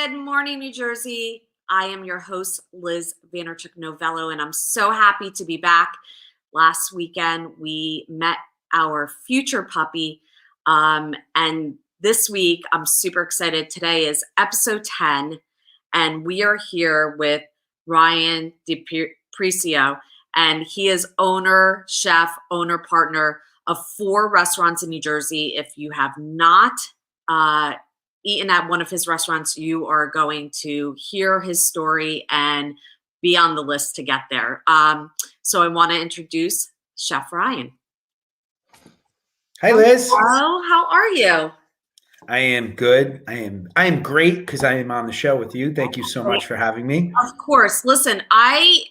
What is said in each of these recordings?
Good morning, New Jersey. I am your host, Liz Vanderchuk Novello, and I'm so happy to be back. Last weekend, we met our future puppy, and this week, I'm super excited. Today is episode 10, and we are here with Ryan DePersio, and he is owner, chef, owner, partner of 4 restaurants in New Jersey. If you have not eaten at one of his restaurants, you are going to hear his story and be on the list to get there. So I want to introduce Chef Ryan. Hi, Liz. Hello, how are you? I am good. I am great because I am on the show with you. Thank you so much for having me. Of course. Listen, I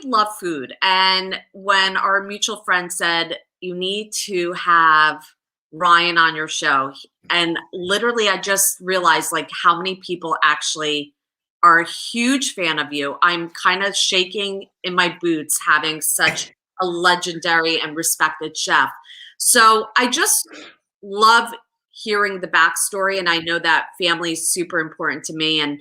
love food, and when our mutual friend said you need to have Ryan on your show, and literally I just realized like how many people actually are a huge fan of you. I'm kind of shaking in my boots having such a legendary and respected chef. So I just love hearing the backstory, and I know that family is super important to me, and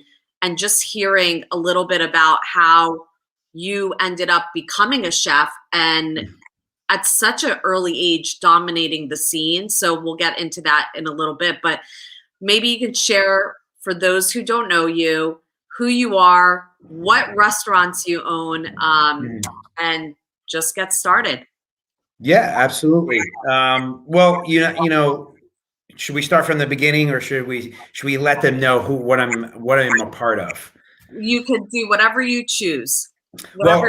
just hearing a little bit about how you ended up becoming a chef and at such an early age dominating the scene. So we'll get into that in a little bit, but maybe you can share for those who don't know you, who you are, what restaurants you own, and just get started. Yeah, absolutely. Well, should we start from the beginning, or should we let them know what I'm a part of? You could do whatever you choose. Well,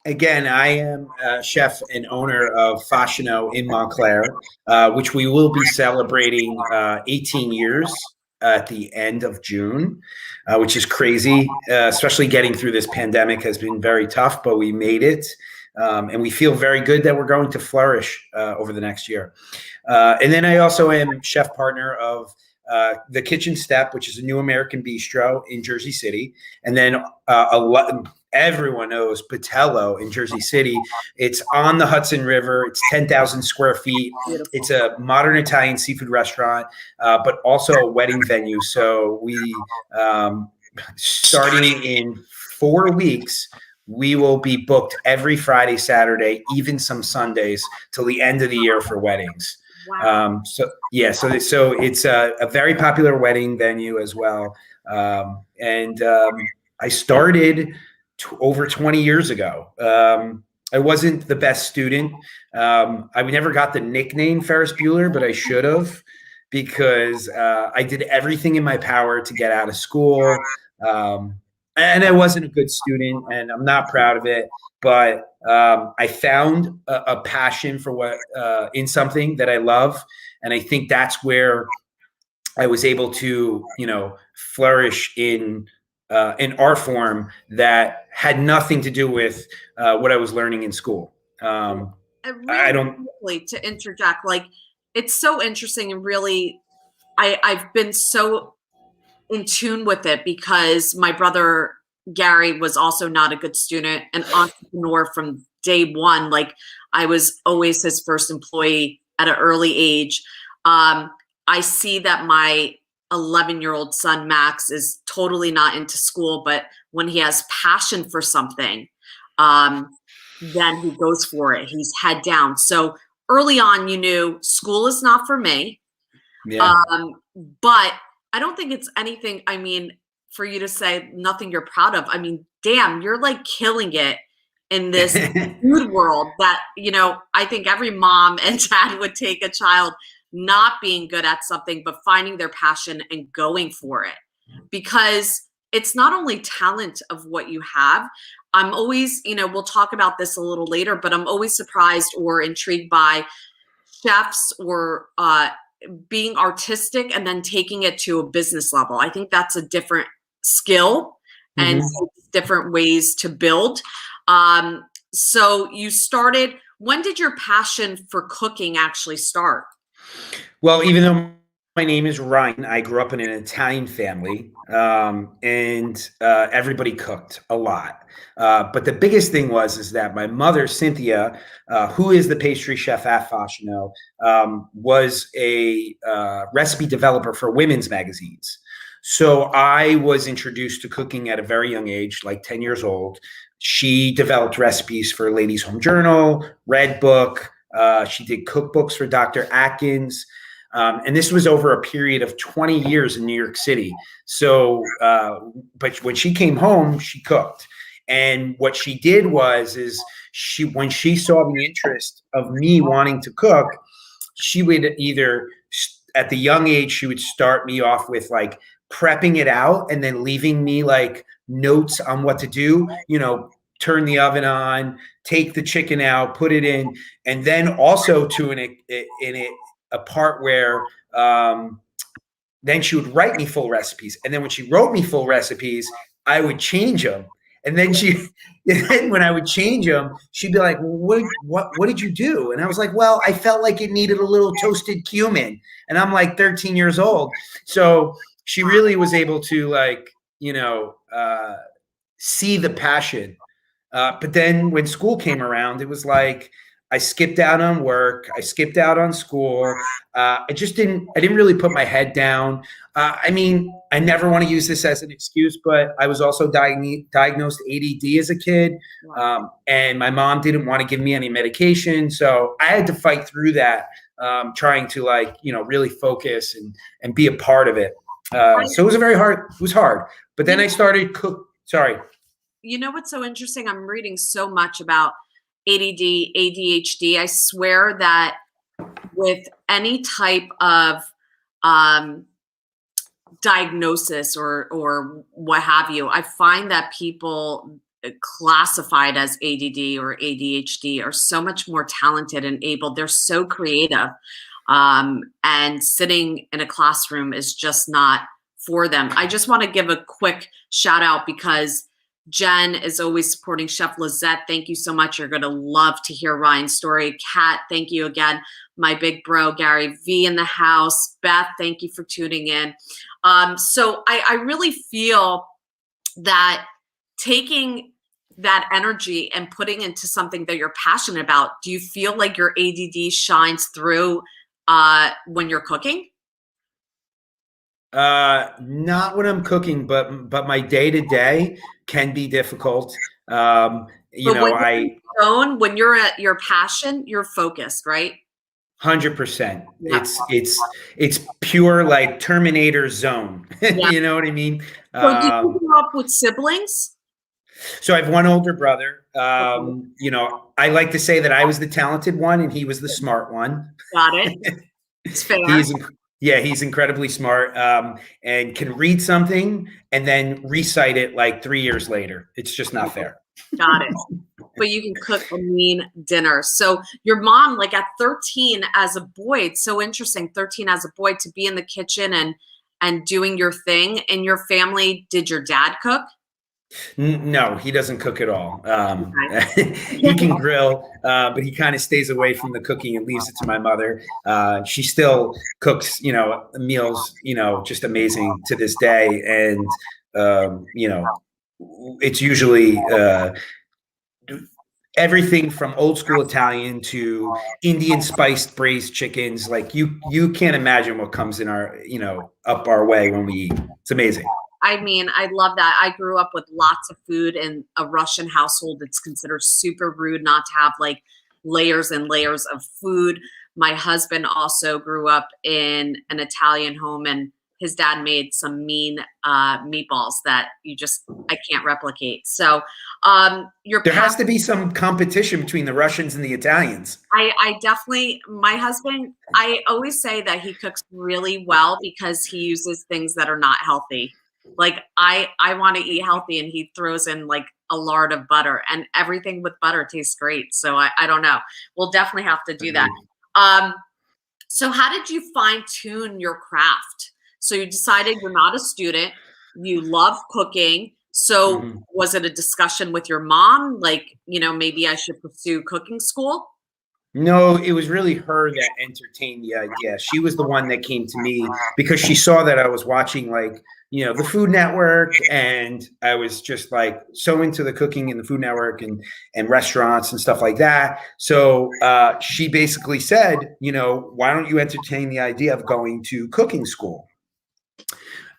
again, I am a chef and owner of Fascino in Montclair, which we will be celebrating 18 years at the end of June, which is crazy, especially getting through this pandemic has been very tough, but we made it. And we feel very good that we're going to flourish over the next year. And then I also am chef partner of the Kitchen Step, which is a new American bistro in Jersey City. And then everyone knows Patello in Jersey City. It's on the Hudson River. It's 10,000 square feet. Beautiful. It's a modern Italian seafood restaurant, but also a wedding venue. So we, starting in 4 weeks, we will be booked every Friday, Saturday, even some Sundays till the end of the year for weddings. Wow. So it's a very popular wedding venue as well. I started over 20 years ago. I wasn't the best student. I never got the nickname Ferris Bueller, but I should have, because I did everything in my power to get out of school. And I wasn't a good student, and I'm not proud of it. But I found a passion for what in something that I love, and I think that's where I was able to, flourish in an art form that had nothing to do with what I was learning in school. Quickly to interject, like it's so interesting, and really, I've been so in tune with it because my brother Gary was also not a good student, an entrepreneur from day one. Like I was always his first employee at an early age. I see that my 11-year-old son Max is totally not into school, but when he has passion for something, then he goes for it. He's head down. So early on, you knew school is not for me. Yeah. But I don't think it's anything, I mean, for you to say nothing you're proud of. I mean, damn, you're like killing it in this food world that, I think every mom and dad would take a child not being good at something, but finding their passion and going for it. Because it's not only talent of what you have. I'm always, we'll talk about this a little later, but I'm always surprised or intrigued by chefs or being artistic and then taking it to a business level. I think that's a different skill and different ways to build. So you started, when did your passion for cooking actually start? Well, even though my name is Ryan, I grew up in an Italian family, and everybody cooked a lot. But the biggest thing is that my mother, Cynthia, who is the pastry chef at Fascino, was a recipe developer for women's magazines. So I was introduced to cooking at a very young age, like 10 years old. She developed recipes for Ladies Home Journal, Red Book. She did cookbooks for Dr. Atkins. And this was over a period of 20 years in New York City. So, but when she came home, she cooked. And what she did when she saw the interest of me wanting to cook, she would either at the young age, she would start me off with like prepping it out and then leaving me like notes on what to do, turn the oven on, take the chicken out, put it in, and then also a part where then she would write me full recipes. And then when she wrote me full recipes, I would change them. And then when I would change them, she'd be like, what did you do? And I was like, well, I felt like it needed a little toasted cumin. And I'm like 13 years old. So she really was able to see the passion. But then when school came around, it was like, I skipped out on work. I skipped out on school. I didn't really put my head down. I never want to use this as an excuse, but I was also diagnosed ADD as a kid. And my mom didn't want to give me any medication. So I had to fight through that, trying to really focus and be a part of it. So it was hard. But then I started sorry. You know what's so interesting? I'm reading so much about ADD, ADHD. I swear that with any type of diagnosis or what have you, I find that people classified as ADD or ADHD are so much more talented and able. They're so creative. And sitting in a classroom is just not for them. I just want to give a quick shout out because Jen is always supporting Chef Lizette. Thank you so much. You're going to love to hear Ryan's story. Kat, thank you again. My big bro, Gary V in the house. Beth, thank you for tuning in. So I really feel that taking that energy and putting into something that you're passionate about, do you feel like your ADD shines through when you're cooking? Not when I'm cooking, but my day to day can be difficult. When you're at your passion, you're focused, right? 100%. Yeah. It's pure like Terminator zone. Yeah. You know what I mean? So did you grow up with siblings? So I have one older brother. I like to say that I was the talented one and he was the smart one. Got it. It's fair. He's incredibly smart and can read something and then recite it like 3 years later. It's just not fair. Got it. But you can cook a mean dinner. So your mom, like at 13 as a boy, it's so interesting, 13 as a boy to be in the kitchen and doing your thing. In your family, did your dad cook? No, he doesn't cook at all. He can grill, but he kind of stays away from the cooking and leaves it to my mother. She still cooks, meals, just amazing to this day. And, it's usually everything from old school Italian to Indian spiced braised chickens. Like you can't imagine what comes in our, up our way when we eat. It's amazing. I mean, I love that. I grew up with lots of food in a Russian household. It's considered super rude not to have like layers and layers of food. My husband also grew up in an Italian home and his dad made some mean meatballs that I can't replicate. So there has to be some competition between the Russians and the Italians. I definitely, my husband, I always say that he cooks really well because he uses things that are not healthy. Like I want to eat healthy and he throws in like a lard of butter and everything with butter tastes great. So I don't know. We'll definitely have to do that. So how did you fine tune your craft? So you decided you're not a student, you love cooking. So was it a discussion with your mom? Like, maybe I should pursue cooking school? No, it was really her that entertained the idea. She was the one that came to me because she saw that I was watching like, the Food Network, and I was just like so into the cooking and the Food Network and restaurants and stuff like that. So she basically said, why don't you entertain the idea of going to cooking school?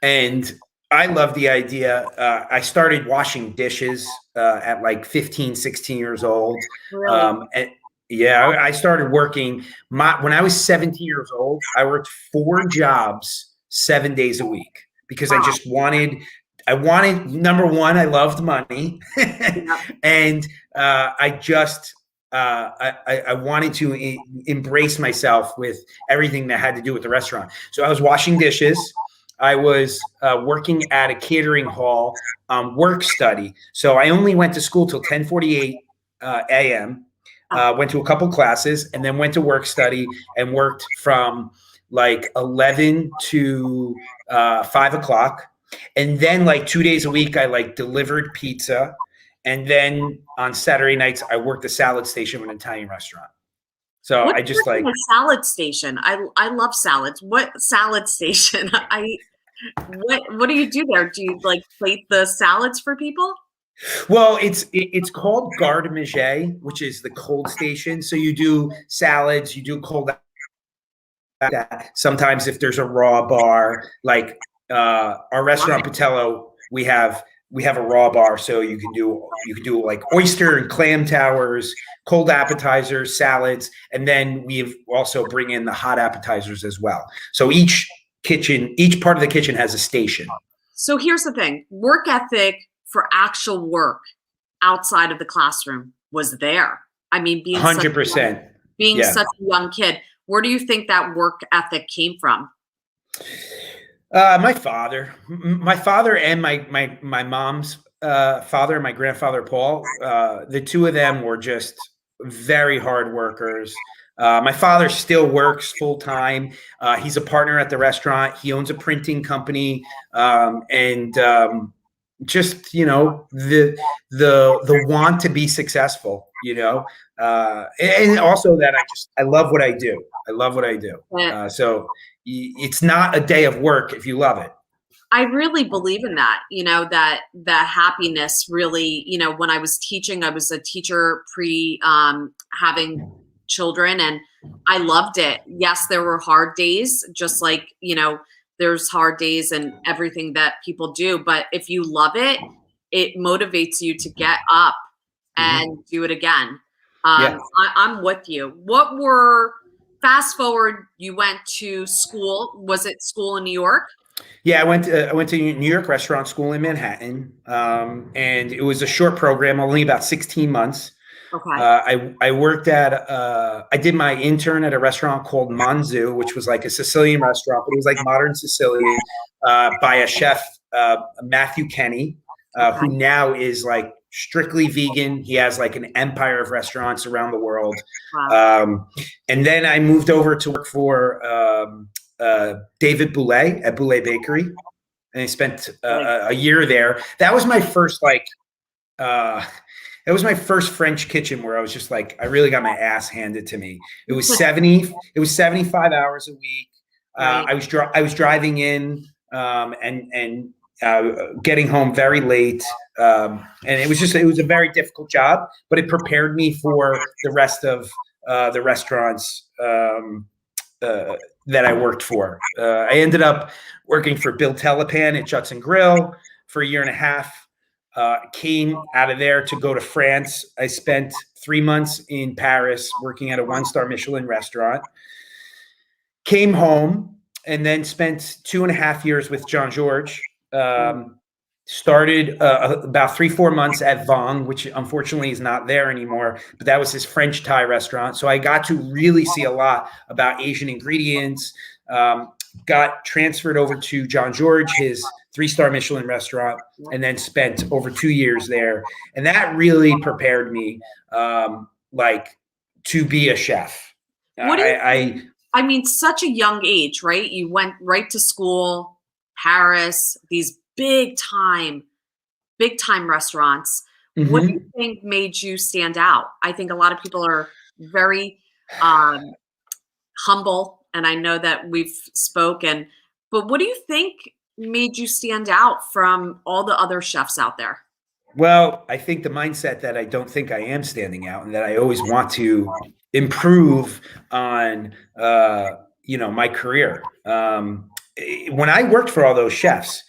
And I love the idea. I started washing dishes at like 15, 16 years old. Really? And yeah, I started working when I was 17 years old. I worked 4 jobs 7 days a week because Wow. I wanted, number one, I loved money. Yeah. And I just, I wanted to embrace myself with everything that had to do with the restaurant. So I was washing dishes. I was working at a catering hall, work study. So I only went to school till 10:48 a.m. Went to a couple classes and then went to work study and worked from like 11 to 5 o'clock. And then like 2 days a week, I like delivered pizza. And then on Saturday nights, I worked the salad station of an Italian restaurant. So What's I just working like, a salad station? I love salads. What salad station? What do you do there? Do you like plate the salads for people? well, it's called garde manger, which is the cold station. So you do salads, you do cold. Sometimes if there's a raw bar, like our restaurant Patello, we have a raw bar, so you can do like oyster and clam towers, cold appetizers, salads, and then we also bring in the hot appetizers as well. So each part of the kitchen has a station. So here's the thing, work ethic for actual work outside of the classroom was there. I mean, 100%. being Yeah. such a young kid, where do you think that work ethic came from? My father and my mom's father, my grandfather Paul, the two of them were just very hard workers. My father still works full time. He's a partner at the restaurant. He owns a printing company, and just the want to be successful. And also that I love what I do. I love what I do. So it's not a day of work if you love it. I really believe in that, that happiness really, when I was teaching, I was a teacher pre having children, and I loved it. Yes, there were hard days, just like, there's hard days and everything that people do. But if you love it, it motivates you to get up and do it again. Yeah. I'm with you. Fast forward, you went to school. Was it school in New York? Yeah, I went to New York Restaurant School in Manhattan, and it was a short program, only about 16 months. Okay. I worked I did my intern at a restaurant called Manzu, which was like a Sicilian restaurant, but it was like modern Sicilian, by a chef, Matthew Kenny, who now is like strictly vegan. He has like an empire of restaurants around the world. Wow. And then I moved over to work for David Boulay at Boulay Bakery, and I spent a year there. That was my first that was my first French kitchen where I was just like, I really got my ass handed to me. It was 75 hours a week. I was driving in, and getting home very late. And it was a very difficult job, but it prepared me for the rest of the restaurants that I worked for. I ended up working for Bill Telepan at Judson Grill for a year and a half. Came out of there to go to France. I spent 3 months in Paris working at a 1-star Michelin restaurant. Came home and then spent 2.5 years with John George. Started about 3-4 months at Vong, which unfortunately is not there anymore, but that was his French Thai restaurant. So I got to really see a lot about Asian ingredients. Got transferred over to John George, his 3-star Michelin restaurant, and then spent over 2 years there. And that really prepared me, to be a chef. I mean, such a young age, right? You went right to school, Paris, these big time restaurants. Mm-hmm. What do you think made you stand out? I think a lot of people are very humble, and I know that we've spoken, but what do you think made you stand out from all the other chefs out there? Well, I think the mindset that I don't think I am standing out and that I always want to improve on, my career. when I worked for all those chefs,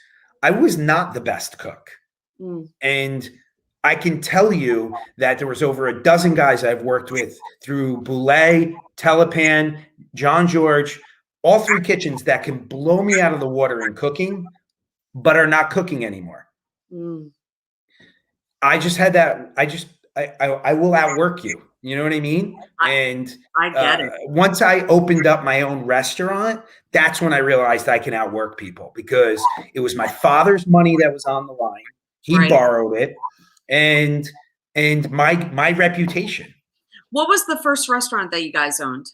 I was not the best cook. Mm. And I can tell you that there was over a dozen guys I've worked with through Boulay, Telepan, John George, all three kitchens that can blow me out of the water in cooking, but are not cooking anymore. Mm. I just had that. I will outwork you. You know what I mean? And I get it. once I opened up my own restaurant, that's when I realized I can outwork people, because it was my father's money that was on the line. He Right. borrowed it, and my reputation. What was the first restaurant that you guys owned?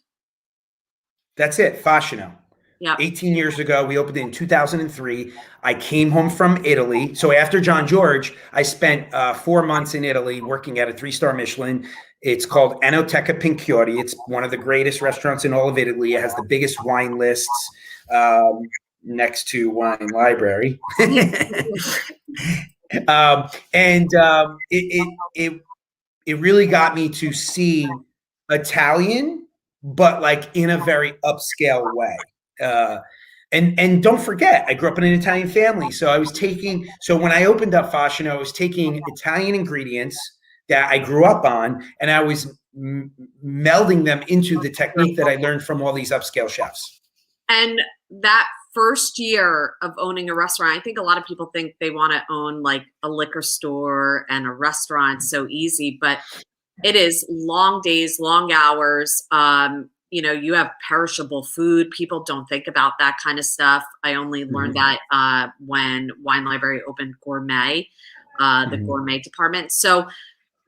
That's it. Fascino. Yeah. 18 years ago, we opened it in 2003. I came home from Italy. So after John George, I spent 4 months in Italy working at a 3-star Michelin. It's called Enoteca Pinchioti. It's one of the greatest restaurants in all of Italy. It has the biggest wine lists next to Wine Library. It really got me to see Italian, but like in a very upscale way. And don't forget, I grew up in an Italian family. So when I opened up Fascino, I was taking Italian ingredients that I grew up on, and I was melding them into the technique that I learned from all these upscale chefs. And that first year of owning a restaurant, I think a lot of people think they want to own like a liquor store and a restaurant so easy, but it is long days, long hours. You have perishable food. People don't think about that kind of stuff. I only learned that when Wine Library opened Gourmet, the gourmet department. So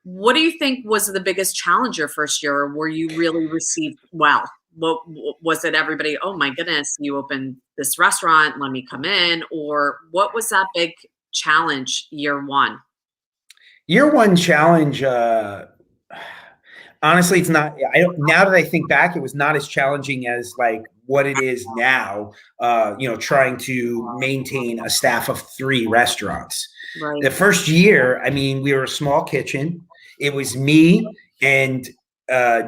what do you think was the biggest challenge your first year, or were you really received well? What was it? Everybody, oh my goodness, you opened this restaurant, let me come in? Or what was that big challenge year one? Year one challenge, honestly, it's not. Now that I think back, it was not as challenging as like what it is now. Trying to maintain a staff of 3 restaurants. Right. The first year, I mean, we were a small kitchen. It was me and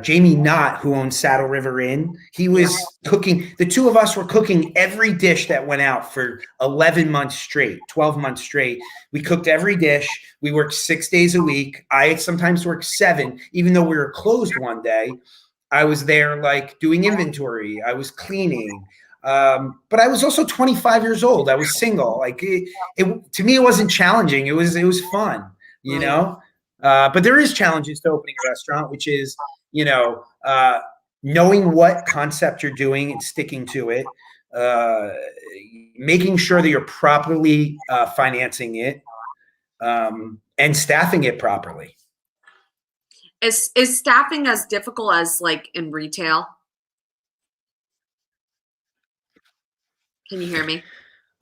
Jamie Knott, who owns Saddle River Inn. He was cooking. The two of us were cooking every dish that went out for 11 months straight, 12 months straight. We cooked every dish. We worked 6 days a week. I sometimes worked 7, even though we were closed one day. I was there like doing inventory. I was cleaning. But I was also 25 years old. I was single. Like to me, it wasn't challenging. It was fun, you know? But there is challenges to opening a restaurant, which is, knowing what concept you're doing and sticking to it, making sure that you're properly financing it, and staffing it properly. Is staffing as difficult as like in retail? Can you hear me?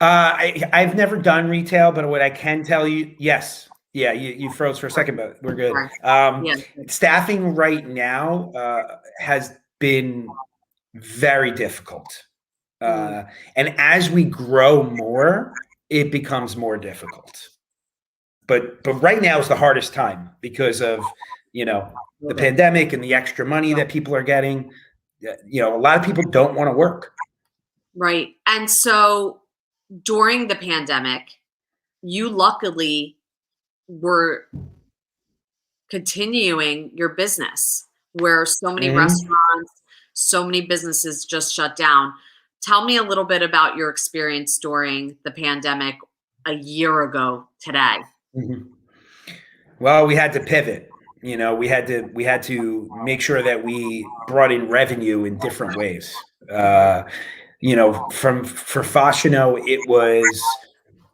I've never done retail, but what I can tell you, yes. Yeah, you froze for a second, but we're good. Staffing right now has been very difficult. And as we grow more, it becomes more difficult. But right now is the hardest time because of, the pandemic and the extra money that people are getting. A lot of people don't want to work. Right. And so during the pandemic, you luckily were continuing your business where so many restaurants, so many businesses just shut down. Tell me a little bit about your experience during the pandemic a year ago today. Well, we had to pivot. We had to make sure that we brought in revenue in different ways. For Fascino, it was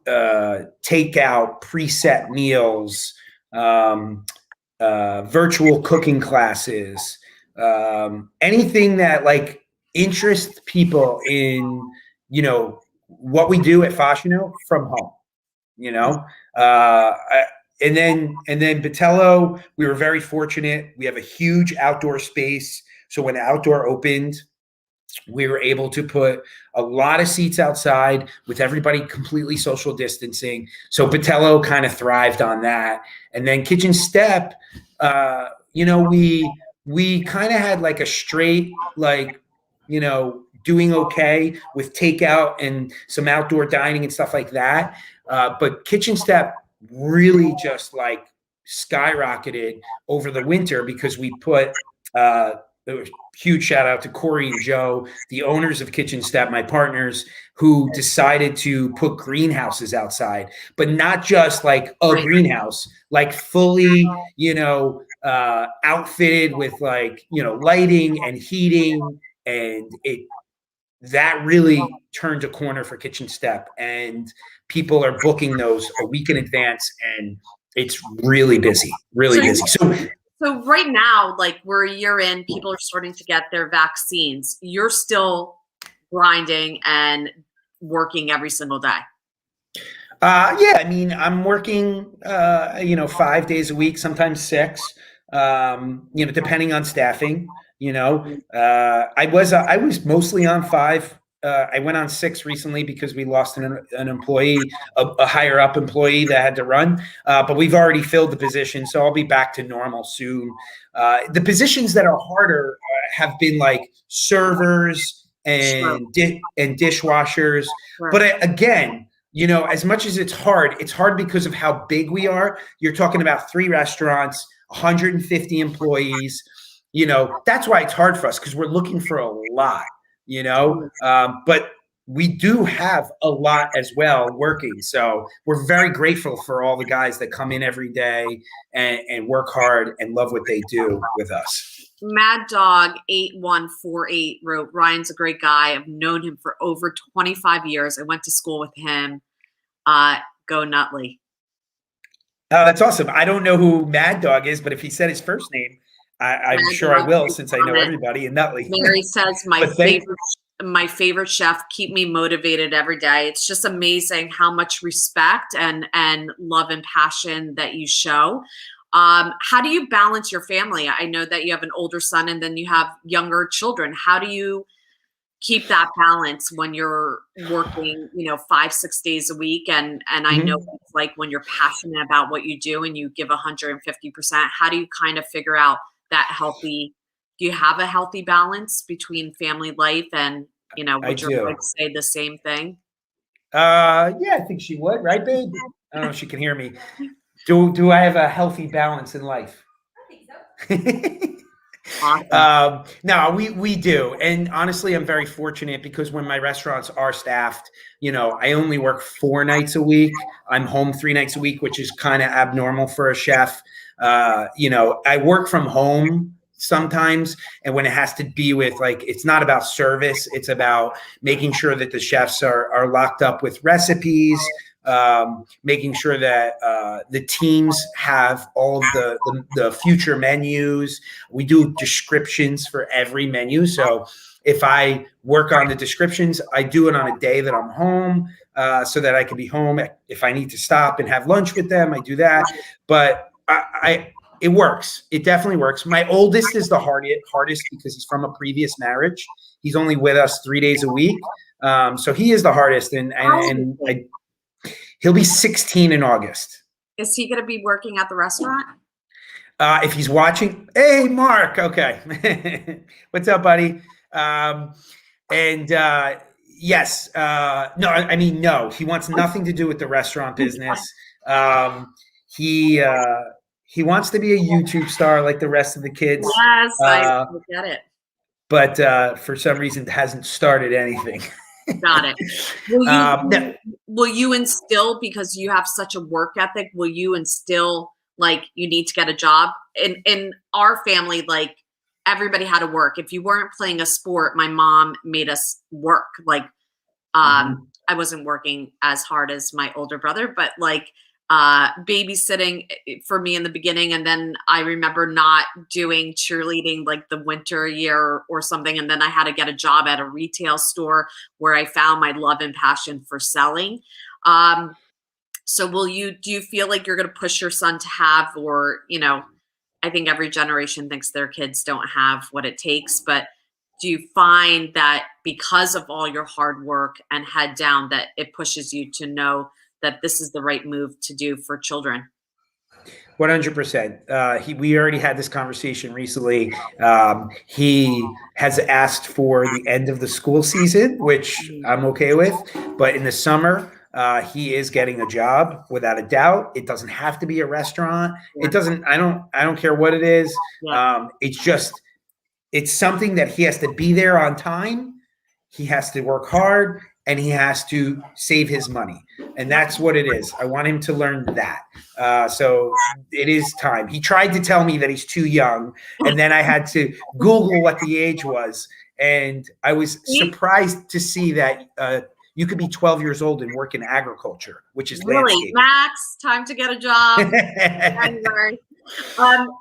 takeout, preset meals, virtual cooking classes, anything that like interests people in, what we do at Fascino from home, and then Botello, we were very fortunate. We have a huge outdoor space. So when outdoor opened, we were able to put a lot of seats outside with everybody completely social distancing. So Botello kind of thrived on that. And then Kitchen Step, we kind of had like a straight, doing okay with takeout and some outdoor dining and stuff like that. But Kitchen Step really just like skyrocketed over the winter because we put a huge shout out to Corey and Joe, the owners of Kitchen Step, my partners, who decided to put greenhouses outside, but not just like a greenhouse, like fully, outfitted with like, lighting and heating. And that really turned a corner for Kitchen Step, and people are booking those a week in advance, and it's really busy, really busy. So right now, like we're a year in, people are starting to get their vaccines. You're still grinding and working every single day. Yeah, I mean, I'm working, 5 days a week, sometimes 6, depending on staffing. I was mostly on 5. I went on 6 recently because we lost an employee, a higher up employee that had to run. But we've already filled the position, so I'll be back to normal soon. The positions that are harder have been like servers and dishwashers. Right. But again, as much as it's hard because of how big we are. You're talking about 3 restaurants, 150 employees. That's why it's hard for us, because we're looking for a lot, but we do have a lot as well working. So we're very grateful for all the guys that come in every day and work hard and love what they do with us. Mad Dog 8148 wrote, Ryan's a great guy. I've known him for over 25 years. I went to school with him. Go Nutley. Oh, that's awesome. I don't know who Mad Dog is, but if he said his first name, I'm sure I will, since I know everybody in Nutley. Mary says, my favorite chef, keep me motivated every day. It's just amazing how much respect and love and passion that you show. How do you balance your family? I know that you have an older son and then you have younger children. How do you keep that balance when you're working, 5-6 days a week? And I know it's like when you're passionate about what you do and you give 150%, how do you kind of figure out that healthy, do you have a healthy balance between family life and, would your wife say the same thing? Yeah, I think she would, right, babe? I don't know if she can hear me. Do I have a healthy balance in life? I think so. Awesome. No, we do. And honestly, I'm very fortunate because when my restaurants are staffed, I only work 4 nights a week. I'm home 3 nights a week, which is kind of abnormal for a chef. I work from home sometimes, and when it has to be with, like, it's not about service, it's about making sure that the chefs are locked up with recipes, making sure that the teams have all of the future menus. We do descriptions for every menu. So if I work on the descriptions, I do it on a day that I'm home, so that I can be home. If I need to stop and have lunch with them, I do that. But it works. It definitely works. My oldest is the hardest because he's from a previous marriage. He's only with us 3 days a week. So he is the hardest. And he'll be 16 in August. Is he going to be working at the restaurant? If he's watching, hey, Mark. Okay. What's up, buddy? Yes. No, I mean, no, he wants nothing to do with the restaurant business. He wants to be a YouTube star like the rest of the kids. Yes, I get it. But for some reason, hasn't started anything. Got it. Will you instill, because you have such a work ethic, will you instill, like, you need to get a job? In our family, like, everybody had to work. If you weren't playing a sport, my mom made us work. Like, I wasn't working as hard as my older brother, but like, babysitting for me in the beginning. And then I remember not doing cheerleading like the winter year or something. And then I had to get a job at a retail store where I found my love and passion for selling. So do you feel like you're going to push your son to have, or, I think every generation thinks their kids don't have what it takes, but do you find that because of all your hard work and head down, that it pushes you to know that this is the right move to do for children? 100%. We already had this conversation recently. He has asked for the end of the school season, which I'm okay with. But in the summer, he is getting a job without a doubt. It doesn't have to be a restaurant. Yeah. It doesn't. I don't care what it is. Yeah. It's something that he has to be there on time. He has to work hard, and he has to save his money. And that's what it is. I want him to learn that. So it is time. He tried to tell me that he's too young, and then I had to Google what the age was. And I was surprised to see that you could be 12 years old and work in agriculture, which is really landscaping. Max, time to get a job.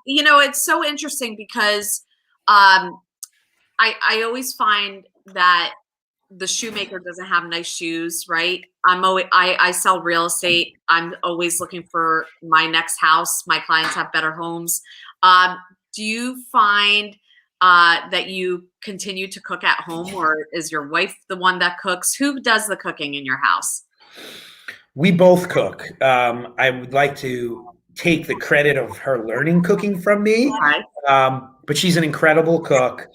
It's so interesting because I always find that the shoemaker doesn't have nice shoes, right? I sell real estate. I'm always looking for my next house. My clients have better homes. Do you find that you continue to cook at home, or is your wife the one that cooks? Who does the cooking in your house? We both cook. I would like to take the credit of her learning cooking from me, but she's an incredible cook.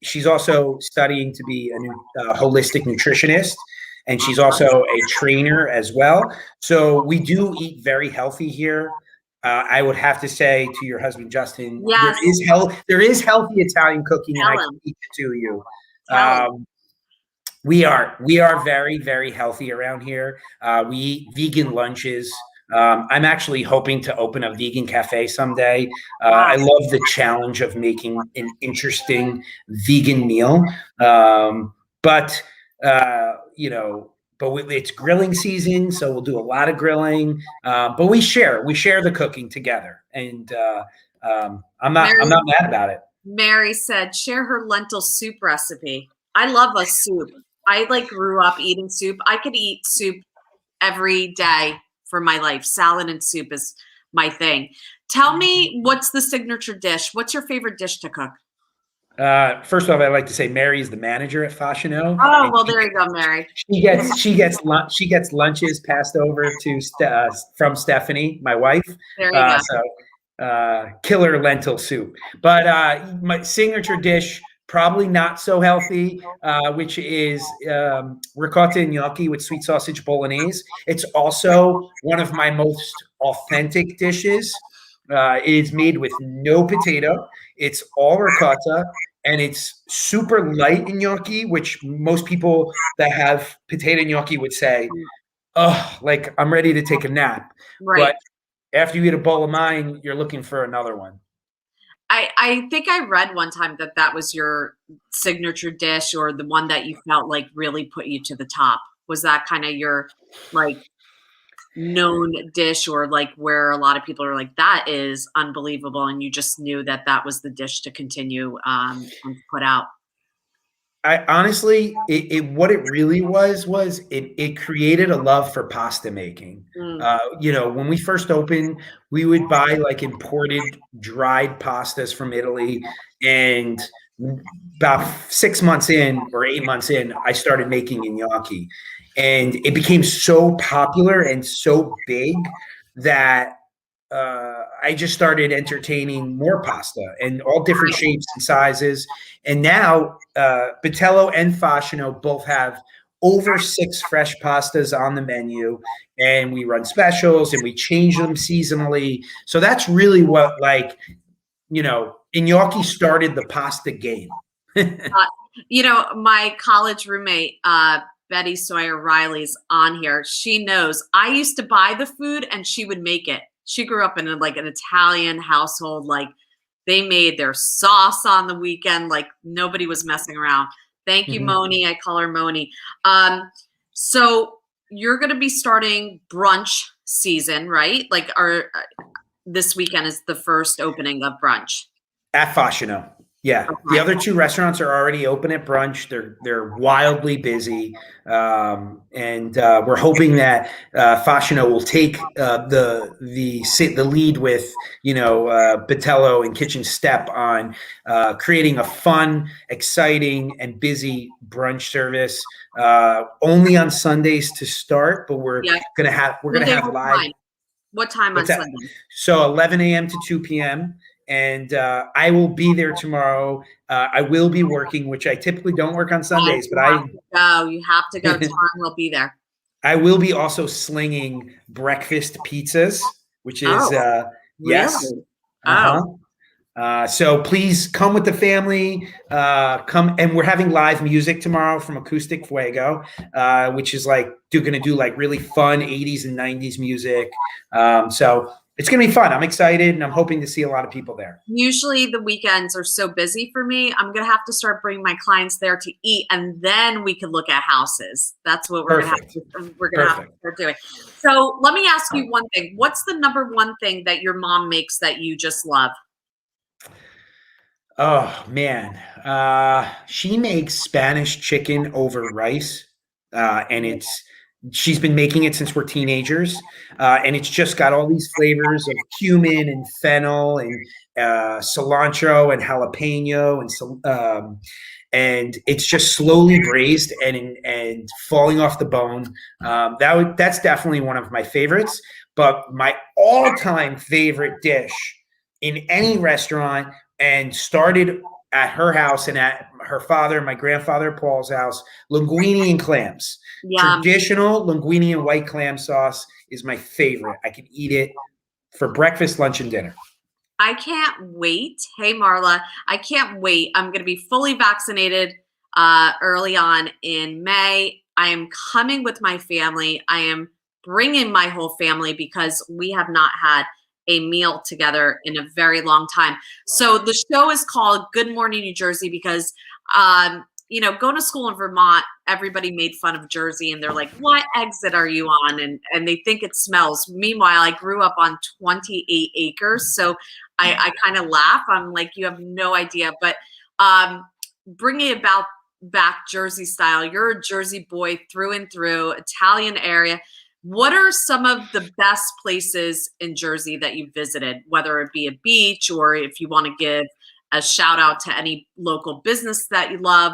She's also studying to be a holistic nutritionist, and she's also a trainer as well. So we do eat very healthy here. I would have to say to your husband, Justin, yes, there is healthy Italian cooking, and I can teach it to you. We are very, very healthy around here. We eat vegan lunches. I'm actually hoping to open a vegan cafe someday. I love the challenge of making an interesting vegan meal. But it's grilling season, so we'll do a lot of grilling. But we share the cooking together, and I'm not mad about it. Mary said, share her lentil soup recipe. I love a soup. I grew up eating soup. I could eat soup every day for my life. Salad and soup is my thing. Tell me, what's the signature dish? What's your favorite dish to cook? First off, I'd like to say Mary is the manager at Fashiono. Oh, well, there you go, Mary. She gets lunches passed over to from Stephanie, my wife. There you go. So killer lentil soup. But my signature dish, probably not so healthy, which is ricotta and gnocchi with sweet sausage bolognese. It's also one of my most authentic dishes. It is made with no potato. It's all ricotta, and it's super light in gnocchi, which most people that have potato gnocchi would say, oh, like I'm ready to take a nap. Right. But after you eat a bowl of mine, you're looking for another one. I think I read one time that was your signature dish, or the one that you felt like really put you to the top. Was that kind of your known dish, or where a lot of people are like, that is unbelievable, and you just knew that was the dish to continue and put out? I honestly, what it really was it created a love for pasta making. When we first opened, we would buy imported dried pastas from Italy, and about 6 months in or 8 months in, I started making gnocchi, and it became so popular and so big that I just started entertaining more pasta and all different shapes and sizes. And now Batello and Fashiono both have over 6 fresh pastas on the menu, and we run specials and we change them seasonally. So that's really what gnocchi started the pasta game. My college roommate, Betty Sawyer Riley's on here. She knows I used to buy the food and she would make it. She grew up in an Italian household. They made their sauce on the weekend. Nobody was messing around. Thank you, Moni. I call her Moni. So you're going to be starting brunch season, right? This weekend is the first opening of brunch at Fashiono. Yeah, okay. The other 2 restaurants are already open at brunch. They're wildly busy, and we're hoping that Fashiono will take the lead with Batello and Kitchen Step on creating a fun, exciting, and busy brunch service. Only on Sundays to start, but we're gonna have live. What time on What's that? Sunday? So 11 a.m. to 2 p.m. And I will be there tomorrow. I will be working, which I typically don't work on Yes, Sundays, but you have to go. You have to go. Tom will be there. I will be also slinging breakfast pizzas, which is Oh, yes. really? Oh, Uh-huh. So please come with the family. Come, and we're having live music tomorrow from Acoustic Fuego, which is like going to do like really fun 80s and 90s music. So it's going to be fun. I'm excited, and I'm hoping to see a lot of people there. usually the weekends are so busy for me. I'm gonna have to start bringing my clients there to eat, and then we can look at houses. That's what Perfect. we're gonna have to Perfect. start doing. So let me ask you one thing. What's the number one thing that your mom makes that you just love? Oh man, she makes Spanish chicken over rice, and she's been making it since we're teenagers, and it's just got all these flavors of cumin and fennel and cilantro and jalapeno and it's just slowly braised and falling off the bone. That's definitely one of my favorites. But my all-time favorite dish in any restaurant, and started at her house and at her father and my grandfather Paul's house, linguine and clams. Yum. Traditional linguine and white clam sauce is my favorite. I can eat it for breakfast, lunch, and dinner. I can't wait. Hey, Marla, I can't wait. I'm going to be fully vaccinated early on in May. I am coming with my family. I am bringing my whole family because we have not had a meal together in a very long time. So the show is called Good Morning New Jersey because going to school in Vermont, everybody made fun of Jersey and they're like, what exit are you on? And they think it smells. Meanwhile, I grew up on 28 acres. So I kind of laugh. I'm like, you have no idea. But bringing about back Jersey style, you're a Jersey boy through and through, Italian area. What are some of the best places in Jersey that you visited, whether it be a beach or if you want to give a shout out to any local business that you love?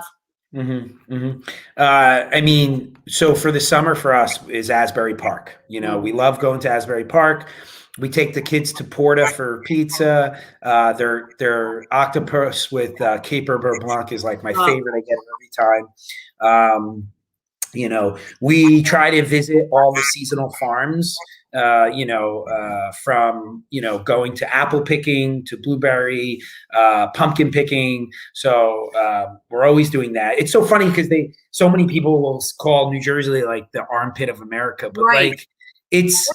Mm-hmm, mm-hmm. I mean, so for the summer for us is Asbury Park. We love going to Asbury Park. We take the kids to Porta for pizza. Their octopus with caper beurre blanc is like my favorite. I get it every time. We try to visit all the seasonal farms, from, going to apple picking to blueberry, pumpkin picking. So we're always doing that. It's so funny because so many people will call New Jersey like the armpit of America, but right. Like it's,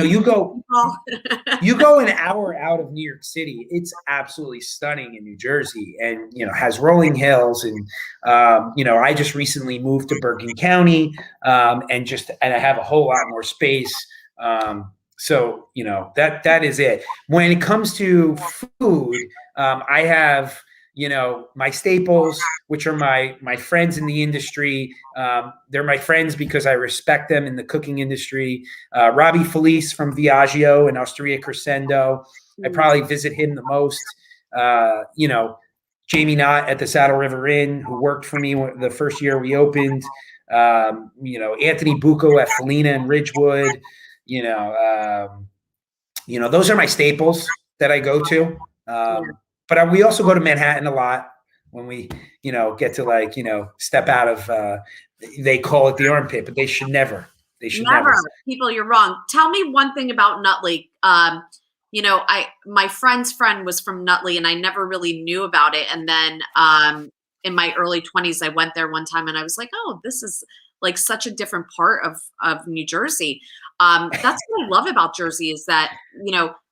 you go an hour out of New York City. It's absolutely stunning in New Jersey, and has rolling hills. And I just recently moved to Bergen County, and I have a whole lot more space. So that is it. When it comes to food, I have my staples, which are my friends in the industry. They're my friends because I respect them in the cooking industry. Robbie Felice from Viaggio and Osteria Crescendo. I probably visit him the most. Jamie Knott at the Saddle River Inn, who worked for me the first year we opened. Anthony Bucco at Felina and Ridgewood. Those are my staples that I go to. But we also go to Manhattan a lot when we, get to step out of, they call it the armpit, but they should never. They should never. People, you're wrong. Tell me one thing about Nutley. My friend's friend was from Nutley and I never really knew about it. And then in my early 20s, I went there one time and I was like, oh, this is like such a different part of New Jersey. That's what I love about Jersey is that,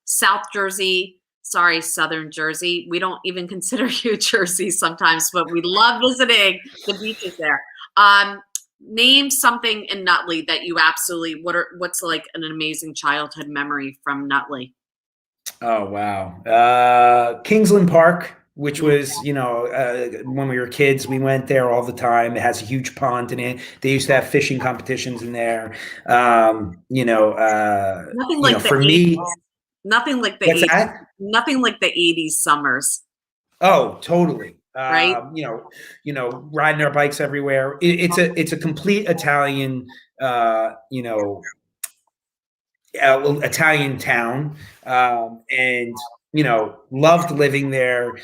South Jersey, sorry, Southern Jersey. We don't even consider you Jersey sometimes, but we love visiting the beaches there. Name something in Nutley that you absolutely, what's like an amazing childhood memory from Nutley? Oh, wow. Kingsland Park, which was, when we were kids, we went there all the time. It has a huge pond in it. They used to have fishing competitions in there. Nothing like for me, nothing like the what's 80s. that? Nothing like the 80s summers. Oh, totally. Right. Riding our bikes everywhere. It's a complete Italian, Italian town, and loved living there.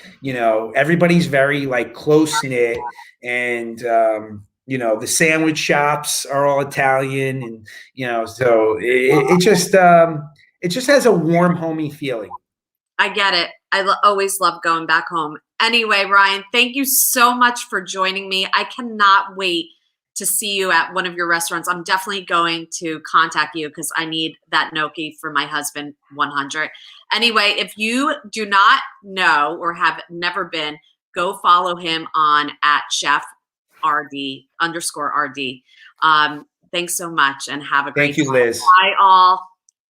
Everybody's very like close knit, and the sandwich shops are all Italian, and so it just has a warm, homey feeling. I get it. Always love going back home. Anyway, Ryan, thank you so much for joining me. I cannot wait to see you at one of your restaurants. I'm definitely going to contact you because I need that gnocchi for my husband 100. Anyway, if you do not know or have never been, go follow him on at Chef RD _RD. Thanks so much and have a great Thank you, day. Liz. Bye all.